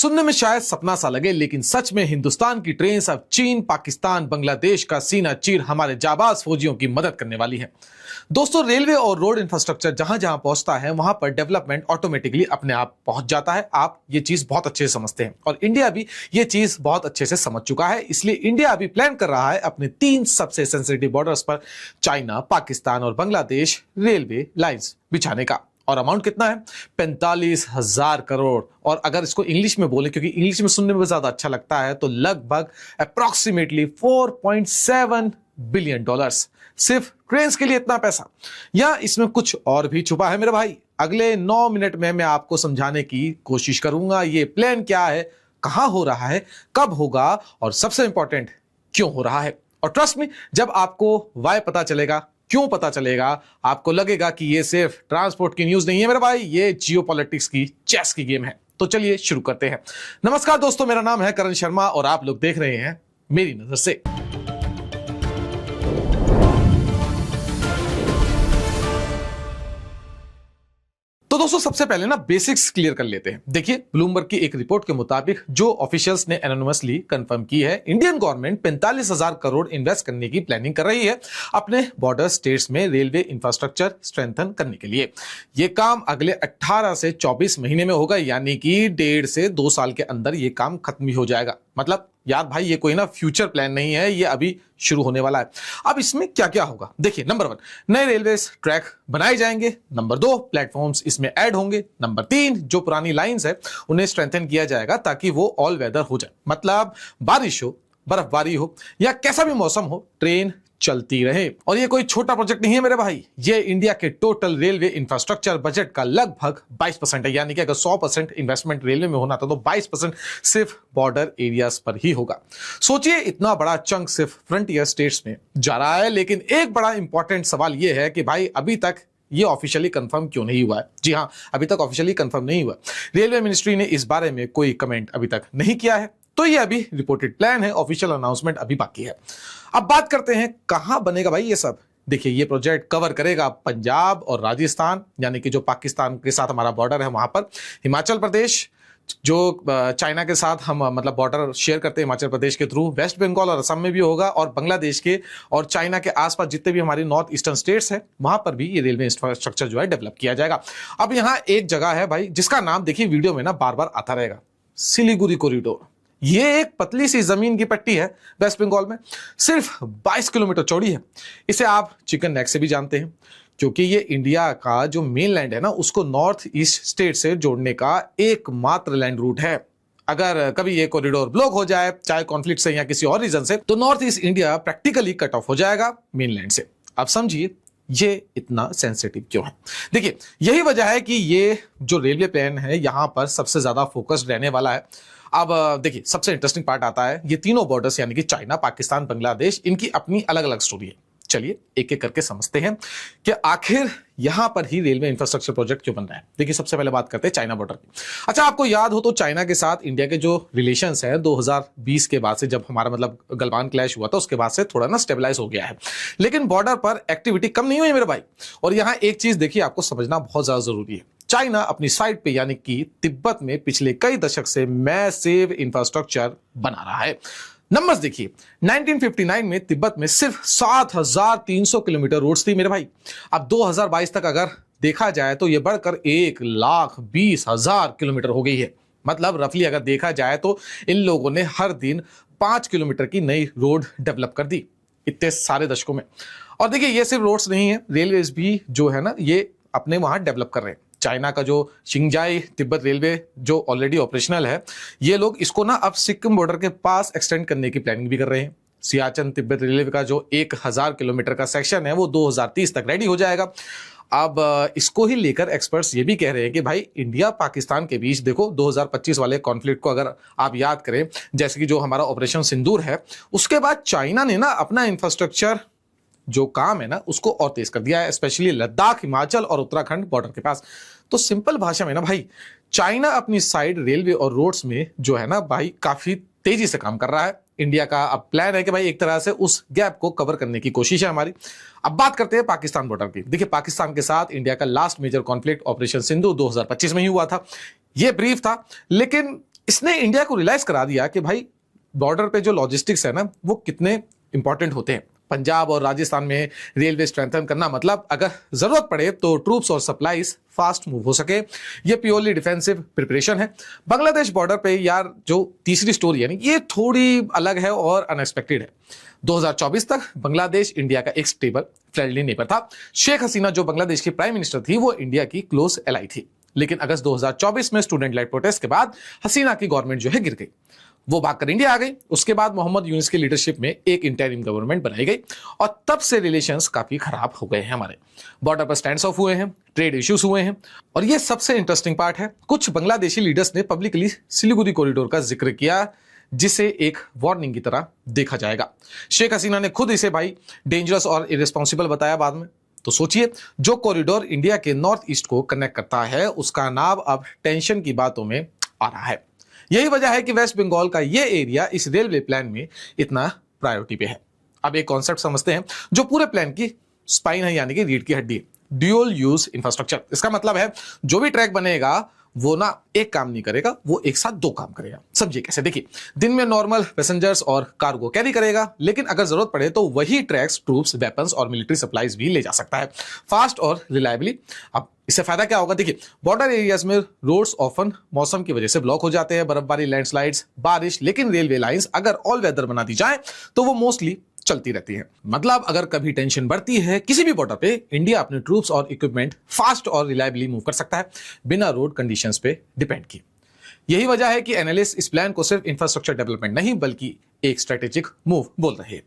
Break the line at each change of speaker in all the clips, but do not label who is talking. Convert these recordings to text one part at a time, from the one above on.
सुनने में शायद सपना सा लगे, लेकिन सच में हिंदुस्तान की ट्रेन अब चीन, पाकिस्तान, बांग्लादेश का सीना चीर हमारे जाबाज फौजियों की मदद करने वाली है। दोस्तों, रेलवे और रोड इंफ्रास्ट्रक्चर जहां जहां पहुंचता है वहां पर डेवलपमेंट ऑटोमेटिकली अपने आप पहुंच जाता है। आप ये चीज बहुत अच्छे से समझते हैं और इंडिया भी ये चीज बहुत अच्छे से समझ चुका है। इसलिए इंडिया अभी प्लान कर रहा है अपने 3 सबसे सेंसिटिव बॉर्डर्स पर चाइना, पाकिस्तान और बांग्लादेश रेलवे लाइंस बिछाने का। और अमाउंट कितना है? 45,000 करोड़। और अगर इसको इंग्लिश में बोले, क्योंकि इंग्लिश में सुनने में ज्यादा अच्छा लगता है, तो लगभग अप्रोक्सीमेटली $4.7 बिलियन। सिर्फ ट्रेन के लिए इतना पैसा, या इसमें कुछ और भी छुपा है मेरे भाई? अगले 9 मिनट में मैं आपको समझाने की कोशिश करूंगा ये प्लान क्या है, कहां हो रहा है, कब होगा और सबसे इंपॉर्टेंट क्यों हो रहा है। और ट्रस्ट मी, जब आपको वाई पता चलेगा, क्यों पता चलेगा, आपको लगेगा कि ये सिर्फ ट्रांसपोर्ट की न्यूज नहीं है मेरे भाई, ये जियोपॉलिटिक्स की चेस की गेम है। तो चलिए शुरू करते हैं। नमस्कार दोस्तों, मेरा नाम है करण शर्मा और आप लोग देख रहे हैं मेरी नजर से। तो दोस्तों, सबसे पहले ना बेसिक्स क्लियर कर लेते हैं। देखिए, ब्लूमबर्ग की एक रिपोर्ट के मुताबिक जो ऑफिशियल्स ने एनोनिमसली कंफर्म की है, इंडियन गवर्नमेंट 45,000 करोड़ इन्वेस्ट करने की प्लानिंग कर रही है अपने बॉर्डर स्टेट्स में रेलवे इंफ्रास्ट्रक्चर स्ट्रेंथन करने के लिए। यह काम अगले 18 से 24 महीने में होगा, यानी कि 1.5 से 2 साल के अंदर यह काम खत्म ही हो जाएगा। मतलब यार भाई, ये कोई ना फ्यूचर प्लान नहीं है, ये अभी शुरू होने वाला है। अब इसमें क्या क्या होगा? देखिए, नंबर 1, नए रेलवे ट्रैक बनाए जाएंगे। नंबर 2, प्लेटफॉर्म्स इसमें ऐड होंगे। नंबर 3, जो पुरानी लाइंस है उन्हें स्ट्रेंथन किया जाएगा ताकि वो ऑल वेदर हो जाए। मतलब बारिश हो, बर्फबारी हो या कैसा भी मौसम हो, ट्रेन चलती रहे। और ये कोई छोटा प्रोजेक्ट नहीं है मेरे भाई, ये इंडिया के टोटल रेलवे इंफ्रास्ट्रक्चर बजट का लगभग 22% है। यानी कि अगर 100% इन्वेस्टमेंट रेलवे में होना था तो 22% सिर्फ बॉर्डर एरियाज पर ही होगा। सोचिए, इतना बड़ा चंक सिर्फ फ्रंटियर स्टेट्स में जा रहा है। लेकिन एक बड़ा इंपॉर्टेंट सवाल यह है कि भाई अभी तक ये ऑफिशियली कंफर्म क्यों नहीं हुआ है? जी हां, अभी तक ऑफिशियली कंफर्म नहीं हुआ। रेलवे मिनिस्ट्री ने इस बारे में कोई कमेंट अभी तक नहीं किया है, तो ये अभी रिपोर्टेड प्लान है, ऑफिशियल अनाउंसमेंट अभी बाकी है। अब बात करते हैं कहां बनेगा भाई ये सब। देखिए, ये प्रोजेक्ट कवर करेगा पंजाब और राजस्थान, यानी कि जो पाकिस्तान के साथ हमारा बॉर्डर है वहां पर, हिमाचल प्रदेश, जो चाइना के साथ हम मतलब बॉर्डर शेयर करते हैं हिमाचल प्रदेश के थ्रू, वेस्ट बंगाल और असम में भी होगा, और बांग्लादेश के और चाइना के आसपास जितने भी हमारी नॉर्थ ईस्टर्न स्टेट्स हैं वहां पर भी ये रेलवे इंफ्रास्ट्रक्चर जो है डेवलप किया जाएगा। अब यहाँ एक जगह है भाई जिसका नाम देखिए वीडियो में ना बार बार आता रहेगा, सिलीगुड़ी कॉरिडोर। ये एक पतली सी जमीन की पट्टी है वेस्ट बंगाल में, सिर्फ 22 किलोमीटर चौड़ी है। इसे आप चिकन नेक से भी जानते हैं, क्योंकि ये इंडिया का जो मेन लैंड है ना, उसको नॉर्थ ईस्ट स्टेट से जोड़ने का एकमात्र लैंड रूट है। अगर कभी ये कॉरिडोर ब्लॉक हो जाए, चाहे कॉन्फ्लिक्ट से या किसी और रीजन से, तो north east India practically cut off हो जाएगा मेन लैंड से। अब समझिए ये इतना सेंसिटिव क्यों है। देखिए, यही वजह है कि ये जो रेलवे प्लान है यहां पर सबसे ज्यादा फोकस्ड रहने वाला है। अब देखिए, सबसे इंटरेस्टिंग पार्ट आता है, ये तीनों बॉर्डर्स यानी कि चाइना, पाकिस्तान, बांग्लादेश, इनकी अपनी अलग अलग स्टोरी है। चलिए एक एक करके समझते हैं कि आखिर यहां पर ही रेलवे इंफ्रास्ट्रक्चर प्रोजेक्ट क्यों बन रहा है। देखिए, सबसे पहले बात करते हैं चाइना बॉर्डर की। अच्छा, आपको याद हो तो चाइना के साथ इंडिया के जो रिलेशंस है 2020 के बाद से, जब हमारा मतलब गलवान क्लैश हुआ था, उसके बाद से थोड़ा ना स्टेबलाइज हो गया है। लेकिन बॉर्डर पर एक्टिविटी कम नहीं हुई मेरे भाई। और यहां एक चीज देखिए, आपको समझना बहुत ज्यादा जरूरी है। चाइना अपनी साइड पे यानी कि तिब्बत में पिछले कई दशक से मैसिव इंफ्रास्ट्रक्चर बना रहा है। नंबर्स देखिए, 1959 में तिब्बत में सिर्फ 7,300 किलोमीटर रोड्स थी मेरे भाई। अब 2022 तक अगर देखा जाए तो यह बढ़कर 1,20,000 किलोमीटर हो गई है। मतलब रफली अगर देखा जाए तो इन लोगों ने हर दिन 5 किलोमीटर की नई रोड डेवलप कर दी इतने सारे दशकों में। और देखिए, ये सिर्फ रोड्स नहीं है, रेलवेज भी जो है ना ये अपने वहां डेवलप कर रहे हैं। चाइना का जो शिंगजाई तिब्बत रेलवे जो ऑलरेडी ऑपरेशनल है, ये लोग इसको ना अब सिक्किम बॉर्डर के पास एक्सटेंड करने की प्लानिंग भी कर रहे हैं। सियाचन तिब्बत रेलवे का जो 1,000 किलोमीटर का सेक्शन है वो 2030 तक रेडी हो जाएगा। अब इसको ही लेकर एक्सपर्ट्स ये भी कह रहे हैं कि भाई इंडिया पाकिस्तान के बीच देखो 2025 वाले कॉन्फ्लिक्ट को अगर आप याद करें, जैसे कि जो हमारा ऑपरेशन सिंदूर है, उसके बाद चाइना ने ना अपना इंफ्रास्ट्रक्चर जो काम है ना उसको और तेज कर दिया है, स्पेशली लद्दाख, हिमाचल और उत्तराखंड बॉर्डर के पास। तो सिंपल भाषा में ना भाई, चाइना अपनी साइड रेलवे और रोड्स में जो है ना भाई काफी तेजी से काम कर रहा है। इंडिया का अब प्लान है कि भाई एक तरह से उस गैप को कवर करने की कोशिश है हमारी। अब बात करते हैं पाकिस्तान बॉर्डर की। देखिए, पाकिस्तान के साथ इंडिया का last major conflict operation Sindhu 2025 में ही हुआ था। यह ब्रीफ था, लेकिन इसने इंडिया को रियलाइज करा दिया कि भाई बॉर्डर पे जो लॉजिस्टिक्स है ना वो कितने इंपॉर्टेंट होते हैं। पंजाब और राजस्थान में रेलवे स्ट्रेंथन करना मतलब अगर जरूरत पड़े तो ट्रूप्स और सप्लाईज फास्ट मूव हो सके। ये प्योरली डिफेंसिव प्रिपरेशन है। बांग्लादेश बॉर्डर पे यार जो तीसरी स्टोरी है ये थोड़ी अलग है और अनएक्सपेक्टेड है। 2024 तक बांग्लादेश इंडिया का एक स्टेबल फ्रेंडली नेबर था। शेख हसीना जो बांग्लादेश की प्राइम मिनिस्टर थी वो इंडिया की क्लोज एलाई थी। लेकिन अगस्त 2024 में स्टूडेंट लाइट प्रोटेस्ट के बाद हसीना की गवर्नमेंट जो है गिर गई। वो भागकर इंडिया आ गई। उसके बाद मोहम्मद यूनिस की लीडरशिप में एक इंटरिम गवर्नमेंट बनाई गई और तब से रिलेशंस काफी खराब हो गए हैं। हमारे बॉर्डर पर स्टैंड्स ऑफ हुए हैं, ट्रेड इश्यूज हुए हैं और ये सबसे इंटरेस्टिंग पार्ट है। कुछ बांग्लादेशी लीडर्स ने पब्लिकली सिलीगुड़ी कॉरिडोर का जिक्र किया जिसे एक वार्निंग की तरह देखा जाएगा। शेख हसीना ने खुद इसे भाई डेंजरस और इरेस्पॉन्सिबल बताया बाद में। तो सोचिए, जो कॉरिडोर इंडिया के नॉर्थ ईस्ट को कनेक्ट करता है उसका नाम अब टेंशन की बातों में आ रहा है। यही वजह है कि वेस्ट बंगाल का यह एरिया इस रेलवे प्लान में इतना प्रायोरिटी पे है। अब एक कॉन्सेप्ट समझते हैं जो पूरे प्लान की स्पाइन है, यानी कि रीढ़ की हड्डी है। Dual use infrastructure. इसका मतलब है जो भी ट्रैक बनेगा वो ना एक काम नहीं करेगा, वो एक साथ दो काम करेगा। समझिए कैसे, देखिए दिन में नॉर्मल पैसेंजर्स और कार्गो कैरी करेगा, लेकिन अगर जरूरत पड़े तो वही ट्रैक्स ट्रूप्स, वेपन्स और मिलिट्री सप्लाईज भी ले जा सकता है, फास्ट और रिलायबली। अब इससे फायदा क्या होगा? देखिए बॉर्डर एरियाज में रोड्स ऑफन मौसम की वजह से ब्लॉक हो जाते हैं, बर्फबारी, लैंडस्लाइड्स, बारिश, लेकिन रेलवे लाइंस अगर ऑल वेदर बना दी जाए तो वो मोस्टली चलती रहती है। मतलब अगर कभी टेंशन बढ़ती है किसी भी बॉर्डर पे, इंडिया अपने ट्रूप्स और इक्विपमेंट फास्ट और रिलायबली मूव कर सकता है बिना रोड कंडीशंस पे डिपेंड किए। यही वजह है कि एनालिस्ट इस प्लान को सिर्फ इंफ्रास्ट्रक्चर डेवलपमेंट नहीं बल्कि एक स्ट्रेटेजिक मूव बोल रहे हैं।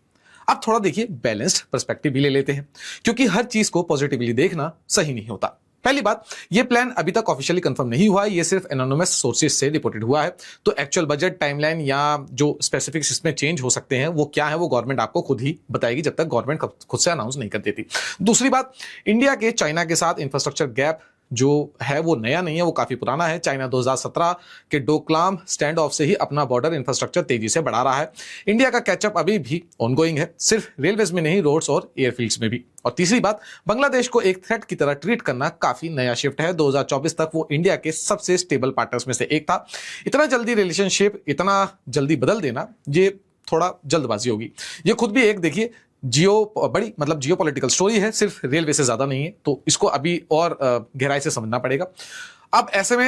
अब थोड़ा देखिए बैलेंस्ड पर्सपेक्टिव भी ले लेते हैं, क्योंकि हर चीज को पॉजिटिवली देखना सही नहीं होता। पहली बात, ये प्लान अभी तक ऑफिशियली कंफर्म नहीं हुआ है, ये सिर्फ एनोनिमस सोर्सेज से रिपोर्टेड हुआ है। तो एक्चुअल बजट, टाइमलाइन या जो स्पेसिफिक्स इसमें चेंज हो सकते हैं वो क्या है वो गवर्नमेंट आपको खुद ही बताएगी, जब तक गवर्नमेंट खुद से अनाउंस नहीं कर देती। दूसरी बात, इंडिया के चाइना के साथ इंफ्रास्ट्रक्चर गैप जो है वो नया नहीं है, वो काफी पुराना है। चाइना 2017 के डोकलाम स्टैंड ऑफ से ही अपना बॉर्डर इंफ्रास्ट्रक्चर तेजी से बढ़ा रहा है। इंडिया का कैचअप अभी भी ऑनगोइंग है, सिर्फ रेलवेज में नहीं, रोड्स और एयरफील्ड्स में भी। और तीसरी बात, बांग्लादेश को एक थ्रेट की तरह ट्रीट करना काफी नया शिफ्ट है। 2024 तक वो इंडिया के सबसे स्टेबल पार्टनर्स में से एक था। इतना जल्दी रिलेशनशिप इतना जल्दी बदल देना ये थोड़ा जल्दबाजी होगी। ये खुद भी एक देखिए बड़ी मतलब जियोपॉलिटिकल स्टोरी है, सिर्फ रेलवे से ज्यादा नहीं है, तो इसको अभी और गहराई से समझना पड़ेगा। अब ऐसे में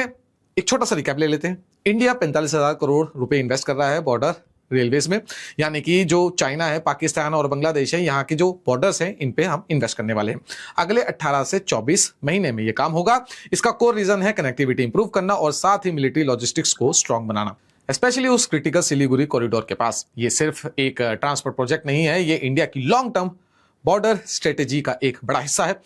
एक छोटा सा रिकैप ले लेते हैं। इंडिया 45,000 करोड़ रुपए इन्वेस्ट कर रहा है बॉर्डर रेलवेज में, यानी कि जो चाइना है, पाकिस्तान और बांग्लादेश है, यहाँ के जो बॉर्डर्स हैं इन पे हम इन्वेस्ट करने वाले हैं। अगले 18 से 24 महीने में ये काम होगा। इसका कोर रीजन है कनेक्टिविटी इंप्रूव करना और साथ ही मिलिट्री लॉजिस्टिक्स को स्ट्रांग बनाना, स्पेशली उस क्रिटिकल सिलीगुड़ी कॉरिडोर के पास। ये सिर्फ एक ट्रांसपोर्ट प्रोजेक्ट नहीं है, ये इंडिया की लॉन्ग टर्म बॉर्डर स्ट्रेटेजी का एक बड़ा हिस्सा है।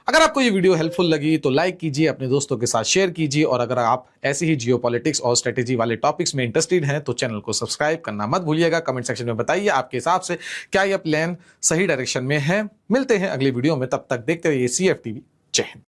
अगर आपको ये वीडियो हेल्पफुल लगी तो लाइक कीजिए, अपने दोस्तों के साथ शेयर कीजिए, और अगर आप ऐसे ही जियोपॉलिटिक्स और स्ट्रेटेजी वाले टॉपिक्स में इंटरेस्टेड हैं तो चैनल को सब्सक्राइब करना मत भूलिएगा। कमेंट सेक्शन में बताइए आपके हिसाब से क्या यह प्लान सही डायरेक्शन में है। मिलते हैं अगली वीडियो में, तब तक देखते रहिए CF TV। जय हिंद।